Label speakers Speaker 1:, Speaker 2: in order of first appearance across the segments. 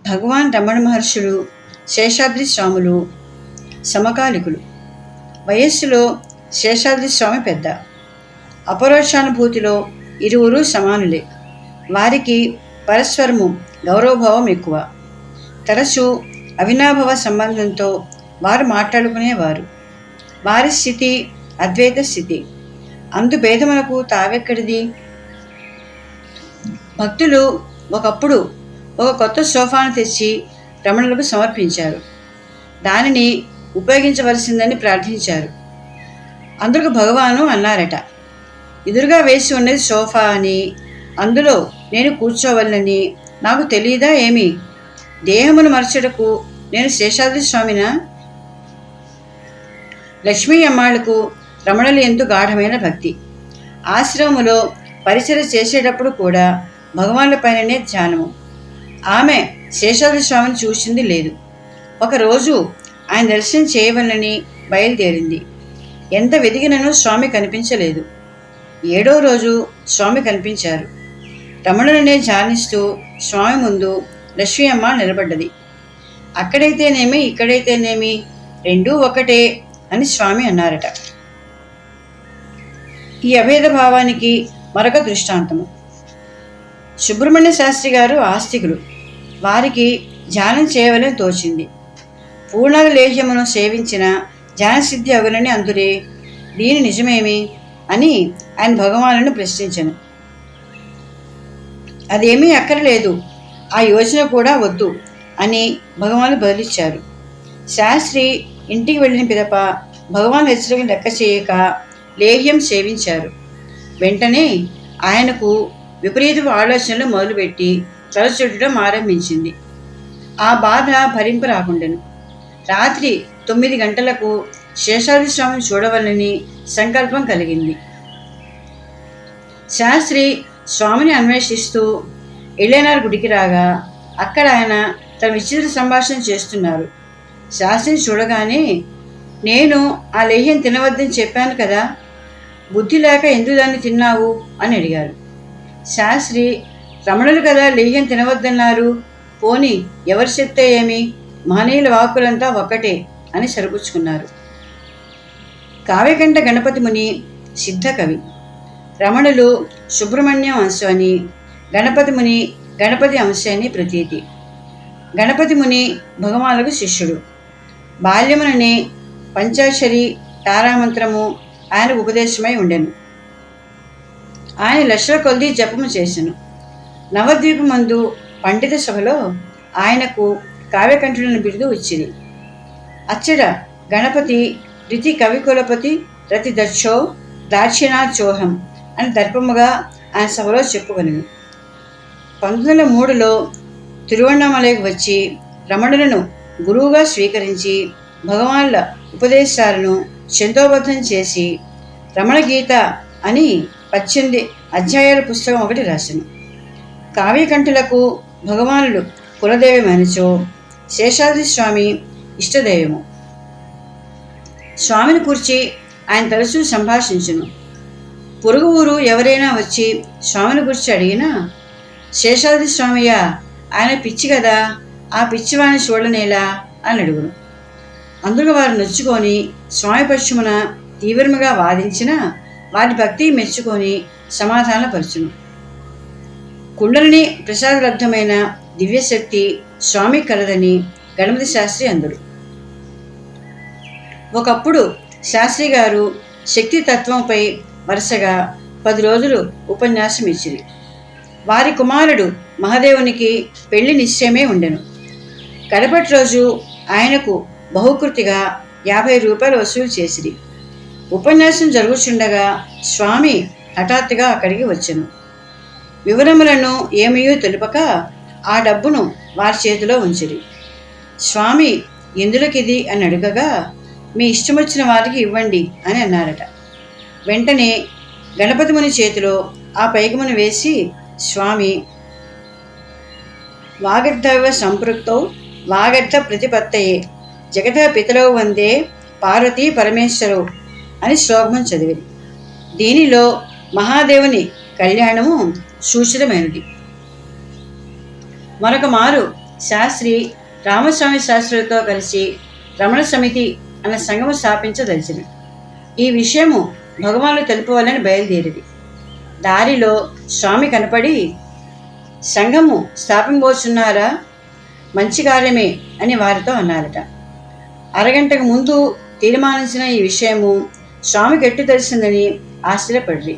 Speaker 1: భగవాన్ రమణ మహర్షులు శేషాద్రి స్వాములు సమకాలికులు. వయస్సులో శేషాద్రి స్వామి పెద్ద. అపరోక్షానుభూతిలో ఇరువురు సమానులే. వారికి పరస్పరము గౌరవభావం ఎక్కువ. తరచూ అవినాభావ సంబంధంతో వారు మాట్లాడుకునేవారు. వారి స్థితి అద్వైత స్థితి. అందు భేదములకు తావెక్కడిది? భక్తులు ఒకప్పుడు ఒక కొత్త సోఫాను తెచ్చి రమణులకు సమర్పించారు. దానిని ఉపయోగించవలసిందని ప్రార్థించారు. అందుకు భగవాను అన్నారట, ఎదురుగా వేసి ఉన్నది సోఫా అని, అందులో నేను కూర్చోవాలని నాకు తెలియదా ఏమి? దేహమును మరచడకు నేను శేషాద్రి స్వామినా? లక్ష్మీ అమ్మాళ్లకు రమణులు ఎంతో గాఢమైన భక్తి. ఆశ్రమములో పరిచర్య చేసేటప్పుడు కూడా భగవాన్ల పైననే ధ్యానము. ఆమె శేషాద్రి స్వామిని చూసింది లేదు. ఒకరోజు ఆయన దర్శనం చేయవలనని బయలుదేరింది. ఎంత వెతికినను స్వామి కనిపించలేదు. 7వ రోజు స్వామి కనిపించారు. రమణులనే ధ్యానిస్తూ స్వామి ముందు లక్ష్మీ అమ్మ నిలబడ్డది. అక్కడైతేనేమి ఇక్కడైతేనేమి రెండూ ఒకటే అని స్వామి అన్నారట. ఈ అభేద భావానికి మరొక దృష్టాంతము. సుబ్రహ్మణ్య శాస్త్రి గారు ఆస్తికులు. వారికి ధ్యానం చేయవలని తోచింది. పూర్ణాల లేహ్యమును సేవించిన ధ్యానసిద్ధి అగులని అందురే. దీని నిజమేమి అని ఆయన భగవానుని ప్రశ్నించను. అదేమీ అక్కరలేదు, ఆ యోచన కూడా వద్దు అని భగవాను బదిలిచ్చారు. శాస్త్రి ఇంటికి వెళ్ళిన పిదప భగవాన్ హెచ్చరిక లెక్క చేయక లేహ్యం సేవించారు. వెంటనే ఆయనకు విపరీత ఆలోచనలు మొదలుపెట్టి తలచుట్టడం ఆరంభించింది. ఆ బాధ భరింపు రాకుండెను. రాత్రి 9 గంటలకు శేషాద్రి స్వామిని చూడవలని సంకల్పం కలిగింది. శాస్త్రి స్వామిని అన్వేషిస్తూ ఎళ్ళేనారు గుడికి రాగా అక్కడ ఆయన తన విచిత్ర సంభాషణ చేస్తున్నారు. శాస్త్రిని చూడగానే, నేను ఆ లేహ్యం తినవద్దని చెప్పాను కదా, బుద్ధి లేక ఎందుకు దాన్ని తిన్నావు అని అడిగారు. శాస్త్రి, రమణులు కదా లేహ్యం తినవద్దన్నారు, పోని ఎవరు చెప్తే ఏమి, మహనీయుల వాక్కులంతా ఒక్కటే అని సరిపుచ్చుకున్నారు. కావ్యకంఠ గణపతి ముని సిద్ధ కవి. రమణులు సుబ్రహ్మణ్యం అంశ అని, గణపతి ముని గణపతి అంశ అని ప్రతీతి. గణపతి ముని భగవానులకు శిష్యుడు. బాల్యముననే పంచాక్షరి తారామంత్రము ఆయనకు ఉపదేశమై ఉండెను. ఆయన లక్షల కొద్ది జపము చేసెను. నవద్వీపమందు పండిత సభలో ఆయనకు కావ్యకంఠుడని బిరుదు వచ్చింది. అచ్చట గణపతి రితి కవికులపతి రతి దక్షో దాక్షిణాచోహం అని దర్పముగా ఆయన సభలో చెప్పుకొనెను. 1903లో తిరువణ్ణమలైకి వచ్చి రమణులను గురువుగా స్వీకరించి భగవాన్ల ఉపదేశాలను శంతోబద్ధం చేసి రమణగీత అని 18 అధ్యాయాల పుస్తకం ఒకటి రాశాను. కావ్యకంఠులకు భగవానులు కులదైవమనిచో శేషాద్రి స్వామి ఇష్టదైవము. స్వామిని కూర్చి ఆయన తరచూ సంభాషించును. పొరుగు ఊరు ఎవరైనా వచ్చి స్వామిని గురించి అడిగినా, శేషాద్రి స్వామయ్య, ఆయన పిచ్చి కదా, ఆ పిచ్చివాణి చూడనేలా అని అడుగును. అందుకు వారు నొచ్చుకొని స్వామి పక్షమున తీవ్రముగా వాదించిన వారి భక్తి మెచ్చుకొని సమాధానపరచును. కుండలిని ప్రసాదలబ్ధమైన దివ్యశక్తి స్వామి కలదని గణపతి శాస్త్రి అందుడు. ఒకప్పుడు శాస్త్రి గారు శక్తి తత్వంపై వరుసగా 10 రోజులు ఉపన్యాసం ఇచ్చింది. వారి కుమారుడు మహాదేవునికి పెళ్లి నిశ్చయమే ఉండెను. కడపటి రోజు ఆయనకు బహుకృతిగా 50 రూపాయలు వసూలు చేసిరి. ఉపన్యాసం జరుగుచుండగా స్వామి హఠాత్తుగా అక్కడికి వచ్చెను. వివరములను ఏమయో తెలుపక ఆ డబ్బును వారి చేతిలో ఉంచిరి. స్వామి, ఎందులకిది అని అడగగా, మీ ఇష్టం వచ్చిన వారికి ఇవ్వండి అని అన్నారట. వెంటనే గణపతి ముని చేతిలో ఆ పైకమును వేసి స్వామి, వాగర్ధవ సంపృక్తౌ వాగర్ధ ప్రతిపత్తయే జగత పితరౌ వందే పార్వతీ పరమేశ్వరౌ అని శ్లోకం చదివింది. దీనిలో మహాదేవుని కళ్యాణము సూచితమైనది. మరొక మారు శాస్త్రి రామస్వామి శాస్త్రులతో కలిసి రమణ సమితి అన్న సంఘము స్థాపించదలిచింది. ఈ విషయము భగవానుడు తెలుపుకోవాలని బయలుదేరిది. దారిలో స్వామి కనపడి, సంఘము స్థాపించబోచున్నారా? మంచి కార్యమే అని వారితో అన్నారట. అరగంటకు ముందు తీర్మానించిన ఈ విషయము స్వామికి ఎట్టు తెలిసిందని ఆశ్చర్యపడ్రి.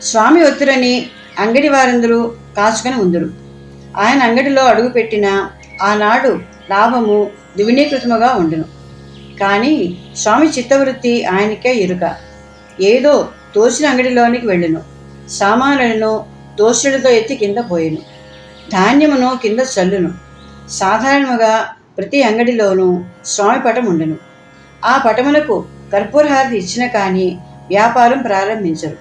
Speaker 1: స్వామి ఒత్తురని అంగడి వారందరూ కాచుకొని ఉందరు. ఆయన అంగడిలో అడుగుపెట్టిన ఆనాడు లాభము ద్విగుణీకృతముగా ఉండును. కానీ స్వామి చిత్తవృత్తి ఆయనకే ఎరుక. ఏదో తోచిన అంగడిలోనికి వెళ్ళును. సామానులను దోషులతో ఎత్తి కింద పోయెను. ధాన్యమును కింద చల్లును. సాధారణముగా ప్రతి అంగడిలోనూ స్వామి పటం ఉండెను. ఆ పటములకు కర్పూరహారతి ఇచ్చిన కానీ వ్యాపారం ప్రారంభించరు.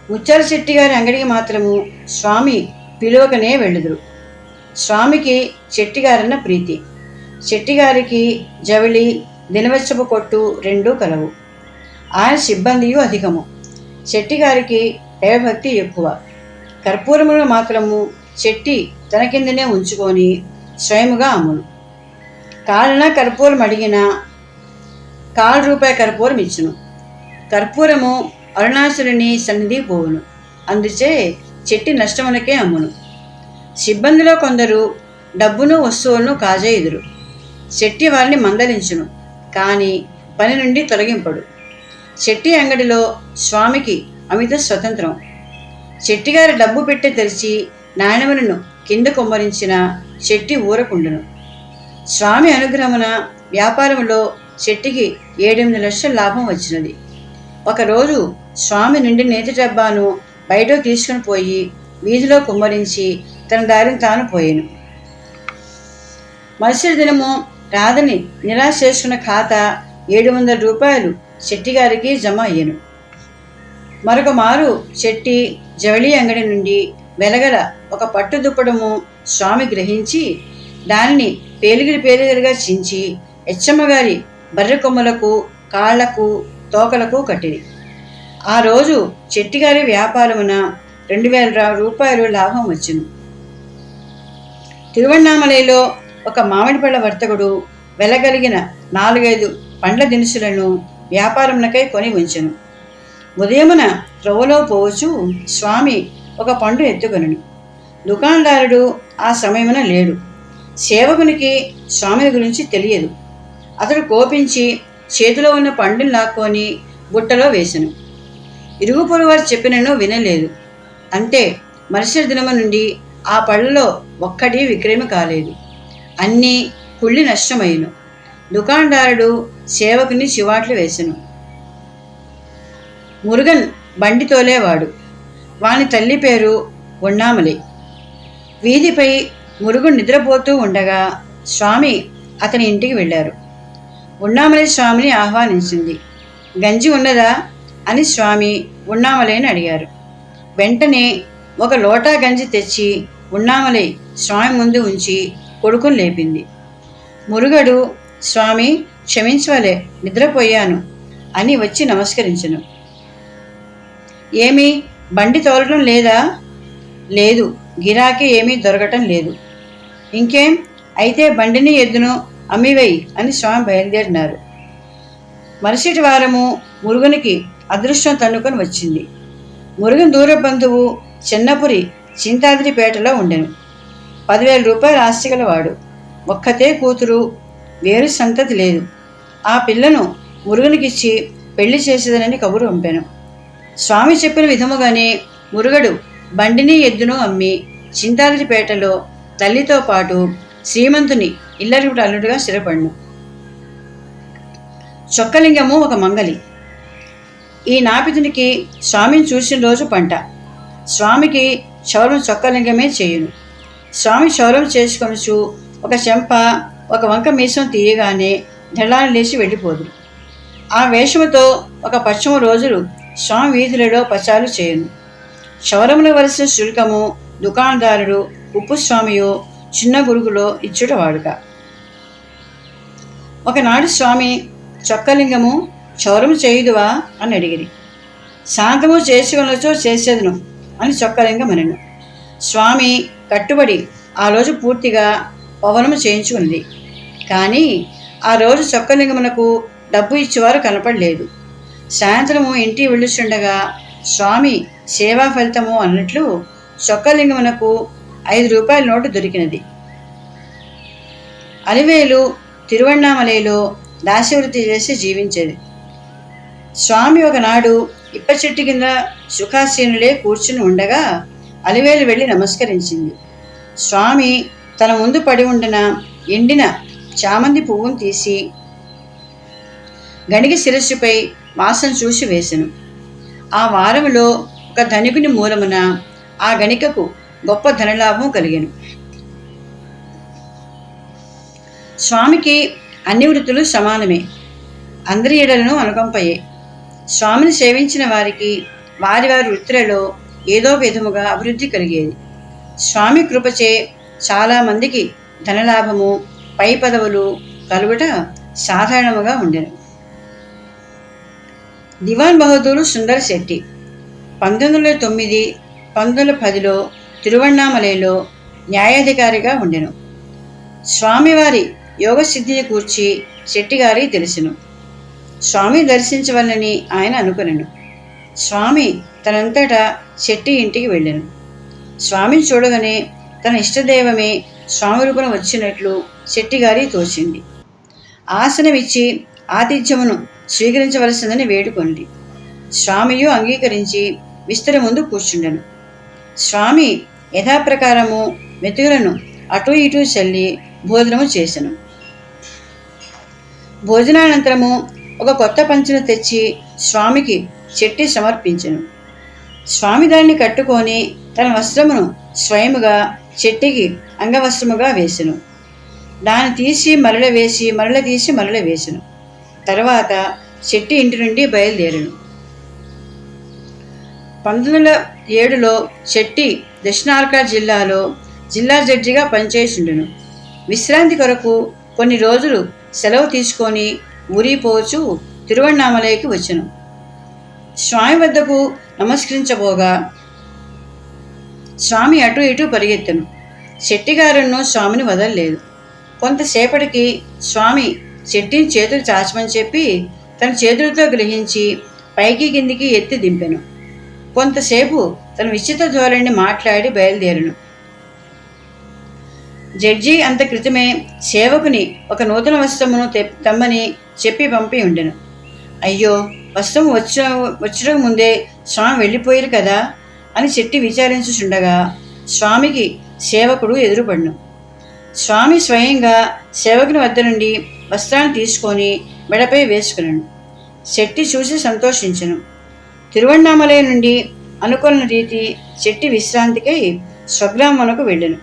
Speaker 1: ముత్యాల శెట్టి గారి అంగడికి మాత్రము స్వామి పిలువకనే వెళ్ళుదురు. స్వామికి శెట్టిగారన్న ప్రీతి. శెట్టిగారికి జవళి, దినవచ్చపు కొట్టు రెండూ కలవు. ఆయన సిబ్బందియు అధికము. శెట్టిగారికి దైవభక్తి ఎక్కువ. కర్పూరమును మాత్రము శెట్టి తన కిందనే ఉంచుకొని స్వయముగా అమ్మును. కాలన కర్పూరం అడిగిన ₹1 కర్పూరం ఇచ్చును. కర్పూరము అరుణాసురుని సన్నిధి పోవును. అందుచే చెట్టి నష్టమునకే అమ్మును. సిబ్బందిలో కొందరు డబ్బును వస్తువులను కాజేయుదురు. శెట్టి వారిని మందలించును, కానీ పని నుండి తొలగింపడు. శెట్టి అంగడిలో స్వామికి అమిత స్వతంత్రం. శెట్టిగారి డబ్బు పెట్టె తెరిచి నాణెములను కింద కొమ్మరించిన శెట్టి ఊరకుండును. స్వామి అనుగ్రహమున వ్యాపారంలో శెట్టికి 7-8 లక్షల లాభం వచ్చినది. ఒకరోజు స్వామి నుండి నేతి డబ్బాను బయట తీసుకుని పోయి వీధిలో కుమ్మరించి తన దారిని తాను పోయాను. మరుసటి దినము రాధని నిరాశ చేసుకున్న ఖాతా ₹700 శెట్టిగారికి జమ అయ్యను. మరొక మారు శెట్టి జవళి అంగడి నుండి వెలగల ఒక పట్టు దుప్పడము స్వామి గ్రహించి దానిని పేలిగిరిగా చించి ఎచ్చమ్మగారి బర్రె కొమ్మలకు, కాళ్లకు, తోకలకు కట్టింది. ఆ రోజు చెట్టిగారి వ్యాపారమున ₹2000 లాభం వచ్చింది. తిరువణ్ణామలైలో ఒక మామిడి పళ్ళ వర్తకుడు వెలగలిగిన 4-5 పండ్ల దినుసులను వ్యాపారమునకై కొని ఉంచెను. ఉదయమున త్రోవలో పోవచ్చు స్వామి ఒక పండు ఎత్తుకొనెను. దుకాణదారుడు ఆ సమయమున లేడు. సేవకునికి స్వామి గురించి తెలియదు. అతడు కోపించి చేతిలో ఉన్న పండుని లాక్కొని బుట్టలో వేసెను. ఇరుగు పొరుగు వారు చెప్పినను వినలేదు. అంటే మరుసటి దినము నుండి ఆ పళ్ళలో ఒక్కటి విక్రయం కాలేదు. అన్నీ కుళ్ళి నష్టమయ్యను. దుకాణదారుడు సేవకుని చివాట్లు వేసెను. మురుగన్ బండి తోలేవాడు. వాని తల్లి పేరు ఉన్నామలై. వీధిపై మురుగన్ నిద్రపోతూ ఉండగా స్వామి అతని ఇంటికి వెళ్ళారు. ఉన్నామలై స్వామిని ఆహ్వానించింది. గంజి ఉన్నదా అని స్వామి ఉన్నామలైని అడిగారు. వెంటనే ఒక లోటా గంజి తెచ్చి ఉన్నామలై స్వామి ముందు ఉంచి కొడుకుని లేపింది. మురుగడు, స్వామి క్షమించవలే, నిద్రపోయాను అని వచ్చి నమస్కరించెను. ఏమి బండి తోలటం లేదా? లేదు, గిరాకీ ఏమీ దొరకటం లేదు. ఇంకేం, అయితే బండిని ఎద్దును అమ్మివేయి అని స్వామి బయలుదేరినారు. మరుసటి వారము మురుగనికి అదృష్టం తన్నుకొని వచ్చింది. మురుగన్ దూర బంధువు చిన్నపురి చింతాద్రిపేటలో ఉండెను. ₹10,000 ఆస్తి గలవాడు. ఒక్కతే కూతురు, వేరు సంతతి లేదు. ఆ పిల్లను మురుగనికిచ్చి పెళ్లి చేసేదనని కబురు పంపాను. స్వామి చెప్పిన విధముగానే మురుగడు బండిని ఎద్దును అమ్మి చింతాద్రిపేటలో తల్లితో పాటు శ్రీమంతుని ఇల్లరిపుడు అల్లుడుగా స్థిరపడును. చొక్కలింగము ఒక మంగలి. ఈ నాపితునికి స్వామిని చూసిన రోజు పంట. స్వామికి క్షౌరం చొక్కలింగమే చేయును. స్వామి క్షౌరం చేసుకొనుచు ఒక చెంప, ఒక వంక మీసం తీయగానే దళాలు లేచి వెళ్ళిపోదు. ఆ వేషముతో ఒక పశ్చిమ రోజులు స్వామి వీధులలో పచాలు చేయును. క్షౌరమును వలసిన శుల్కము దుకాణదారుడు ఉప్పు స్వామియో చిన్న గురుగులో ఇచ్చుట వాడుక. ఒకనాడు స్వామి చొక్కలింగము క్షౌరము చేయుదువా అని అడిగిరి. శాంతము చేసుకొనొచ్చో చేసేదను అని చొక్కలింగం అనెను. స్వామి కట్టుబడి ఆ రోజు పూర్తిగా పవనము చేయించుకున్నది. కానీ ఆ రోజు చొక్కలింగమునకు డబ్బు ఇచ్చేవారు కనపడలేదు. సాయంత్రము ఇంటికి వెళ్ళుచుండగా స్వామి సేవా ఫలితము అన్నట్లు చొక్కలింగమునకు 5 రూపాయల నోటు దొరికినది. అలివేలు తిరువణ్ణామలైలో దాస్యవృత్తి చేసి జీవించేది. స్వామి ఒకనాడు ఇప్ప చెట్టు కింద సుఖాసీనులే కూర్చుని ఉండగా అలివేలు వెళ్ళి నమస్కరించింది. స్వామి తన ముందు పడి ఉండిన ఎండిన చామంతి పువ్వును తీసి గణిక శిరస్సుపై వాసన చూసి వేసెను. ఆ వారములో ఒక ధనికుని మూలమున ఆ గణికకు గొప్ప ధనలాభం కలిగెను. స్వామికి అన్ని వృత్తులు సమానమే, అందరి ఎడలను అనుకంపయే. స్వామిని సేవించిన వారికి వారి వారి వృత్తులలో ఏదో విధముగా అభివృద్ధి కలిగేది. స్వామి కృపచే చాలామందికి ధనలాభము, పై పదవులు కలుగుట సాధారణముగా ఉండెను. దివాన్ బహదూరు సుందర్ శెట్టి 1909, 1910లో తిరువణ్ణామలైలో న్యాయాధికారిగా ఉండెను. స్వామివారి యోగసిద్ధిని కూర్చి శెట్టిగారికి తెలిసెను. స్వామి దర్శించవలనని ఆయన అనుకొనెను. స్వామి తనంతటా శెట్టి ఇంటికి వెళ్ళెను. స్వామిని చూడగానే తన ఇష్టదైవమే స్వామి రూపణ వచ్చినట్లు శెట్టిగారి తోచింది. ఆసనమిచ్చి ఆతిథ్యమును స్వీకరించవలసిందని వేడుకొంది. స్వామియు అంగీకరించి విస్తరి ముందు కూర్చుండెను. స్వామి యథాప్రకారము మెతుకులను అటూ ఇటూ చల్లి భోజనము చేసెను. భోజనానంతరము ఒక కొత్త పంచెను తెచ్చి స్వామికి చెట్టి సమర్పించెను. స్వామి దాన్ని కట్టుకొని తన వస్త్రమును స్వయముగా చెట్టికి అంగవస్త్రముగా వేసెను. దాన్ని తీసి మరల వేసి మరల తీసి మరల వేసెను. తర్వాత చెట్టి ఇంటి నుండి బయలుదేరెను. 1907లో చెట్టి దక్షిణార్కాడ్ జిల్లాలో జిల్లా జడ్జిగా పనిచేయుచుండెను. విశ్రాంతి కొరకు కొన్ని రోజులు సెలవు తీసుకొని ఊరిపోవచ్చు తిరువణ్ణామలైకి వచ్చెను. స్వామి వద్దకు నమస్కరించబోగా స్వామి అటు ఇటు పరిగెత్తెను. శెట్టిగారును స్వామిని వదలలేదు. కొంతసేపటికి స్వామి శెట్టిని చేతులు చాచమని చెప్పి తన చేతులతో గ్రహించి పైకి కిందికి ఎత్తి దింపెను. కొంతసేపు తన విచిత్ర ధోరణిని మాట్లాడి బయలుదేరను. జడ్జి అంత క్రితమే సేవకుని ఒక నూతన వస్త్రమును తెమ్మని చెప్పి పంపి ఉండెను. అయ్యో, వస్త్రం వచ్చడం ముందే స్వామి వెళ్ళిపోయారు కదా అని చెట్టి విచారించుచుండగా స్వామికి సేవకుడు ఎదురుపడను. స్వామి స్వయంగా సేవకుని వద్ద నుండి వస్త్రాన్ని తీసుకొని మెడపై వేసుకున్నాను. చెట్టి చూసి సంతోషించెను. తిరువణ్ణామలై నుండి అనుకున్న రీతి చెట్టి విశ్రాంతికై స్వగ్రామమునకు వెళ్ళెను.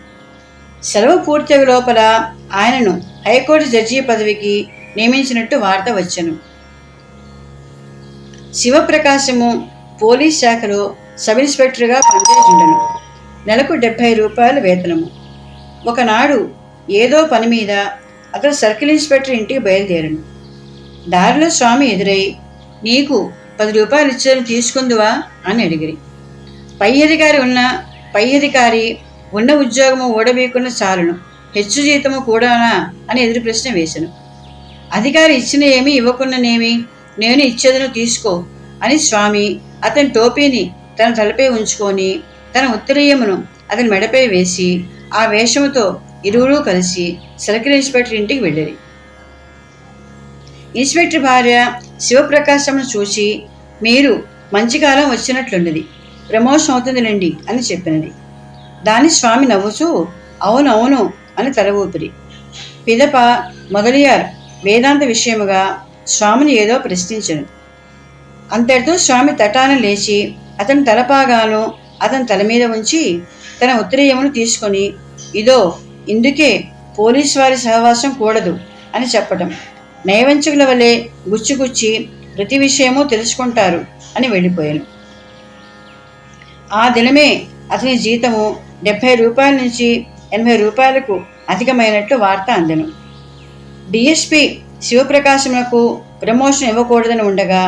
Speaker 1: సెలవు పూర్తి లోపల ఆయనను హైకోర్టు జడ్జి పదవికి నియమించినట్టు వార్త వచ్చెను. శివప్రకాశము పోలీస్ శాఖలో సబ్ ఇన్స్పెక్టర్గా పనిచేయుచుండెను. నెలకు 70 రూపాయల వేతనము. ఒకనాడు ఏదో పని మీద అతను సర్కిల్ ఇన్స్పెక్టర్ ఇంటికి బయలుదేరాను. దారిలో స్వామి ఎదురై, నీకు 10 రూపాయలు ఇచ్చేది తీసుకుందువా అని అడిగిరి. పై అధికారి ఉన్న ఉద్యోగము ఓడబీకున్న చాలును, హెచ్చు జీతము కూడానా అని ఎదురు ప్రశ్న వేశాను. అధికారి ఇచ్చిన ఏమి ఇవ్వకున్ననేమి, నేను ఇచ్చేదను తీసుకో అని స్వామి అతని టోపీని తన తలపై ఉంచుకొని తన ఉత్తరీయమును అతని మెడపై వేసి ఆ వేషముతో ఇరువురూ కలిసి సర్కిల్ ఇన్స్పెక్టర్ ఇంటికి వెళ్ళిరి. ఇన్స్పెక్టర్ భార్య శివప్రకాశమును చూసి, మీరు మంచి కాలం వచ్చినట్లున్నది, ప్రమోషన్ అవుతుందిలేండి అని చెప్పినది. దాని స్వామి నవ్వుచూ అవునవును అని తల ఊపిరి. పిదప మొదలియార్ వేదాంత విషయముగా స్వామిని ఏదో ప్రశ్నించను. అంతటితో స్వామి తటాన లేచి అతని తలపాగాను అతని తల మీద ఉంచి తన ఉత్తరీయమును తీసుకొని, ఇదో ఇందుకే పోలీసు వారి సహవాసం కూడదు అని చెప్పటం, నయవంచకుల వలె గుచ్చుగుచ్చి ప్రతి విషయము తెలుసుకుంటారు అని వెళ్ళిపోయాను. ఆ దినమే అతని జీతము 70 రూపాయల నుంచి 80 రూపాయలకు అధికమైనట్లు వార్త అందెను. డిఎస్పి శివప్రకాశములకు ప్రమోషన్ ఇవ్వకూడదని ఉండగా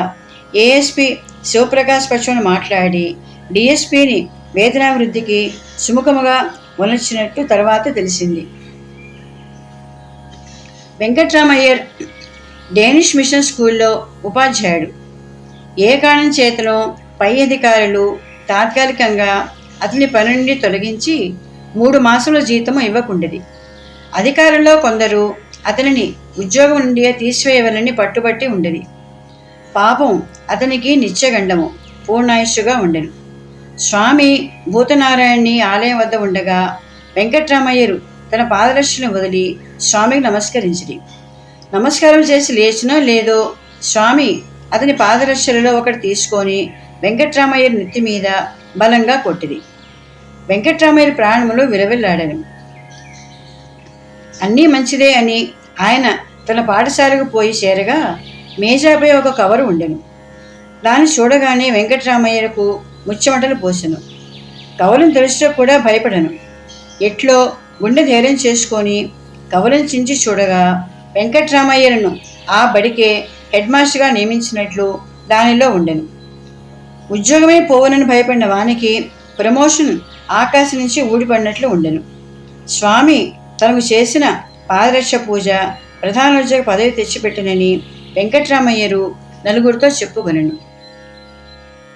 Speaker 1: ఏఎస్పి శివప్రకాశ్ పక్షమును మాట్లాడి డిఎస్పిని వేతనాభివృద్ధికి సుముఖముగా మొలచినట్టు తర్వాత తెలిసింది. వెంకట్రామయ్యర్ డేనిష్ మిషన్ స్కూల్లో ఉపాధ్యాయుడు. ఏ కారణం చేతనో పై అధికారులు తాత్కాలికంగా అతని పని నుండి తొలగించి 3 మాసాల జీతము ఇవ్వకుండేది. అధికారుల్లో కొందరు అతనిని ఉద్యోగం నుండి తీసివేయవలని పట్టుబట్టి ఉండేది. పాపం అతనికి నిత్యగండము పూర్ణాయుష్గా ఉండెను. స్వామి భూతనారాయణి ఆలయం వద్ద ఉండగా వెంకట్రామయ్యరు తన పాదరక్షను వదిలి స్వామికి నమస్కరించిరి. నమస్కారం చేసి లేచినో లేదో స్వామి అతని పాదరక్షలలో ఒకటి తీసుకొని వెంకట్రామయ్యర్ నెత్తి మీద బలంగా కొట్టిరి. వెంకట్రామయ్యర్ ప్రాణములు విలవిల్లాడను. అన్నీ మంచిదే అని ఆయన తన పాఠశాలకు పోయి చేరగా మేజాపై ఒక కవరు ఉండెను. దాన్ని చూడగానే వెంకట్రామయ్యకు ముచ్చమటలు పోసెను. కవలను తెరచడం కూడా భయపడను. ఎట్లో గుండె ధైర్యం చేసుకొని కవలను చించి చూడగా వెంకట్రామయ్యను ఆ బడికే హెడ్ మాస్టర్గా నియమించినట్లు దానిలో ఉండెను. ఉద్యోగమే పోవనని భయపడిన వానికి ప్రమోషన్ ఆకాశం నుంచి ఊడిపడినట్లు ఉండెను. స్వామి తనకు చేసిన పాదరక్ష పూజ ప్రధానోద్యోగ పదవి తెచ్చిపెట్టనని వెంకట్రామయ్యరు నలుగురితో చెప్పుకొనెను.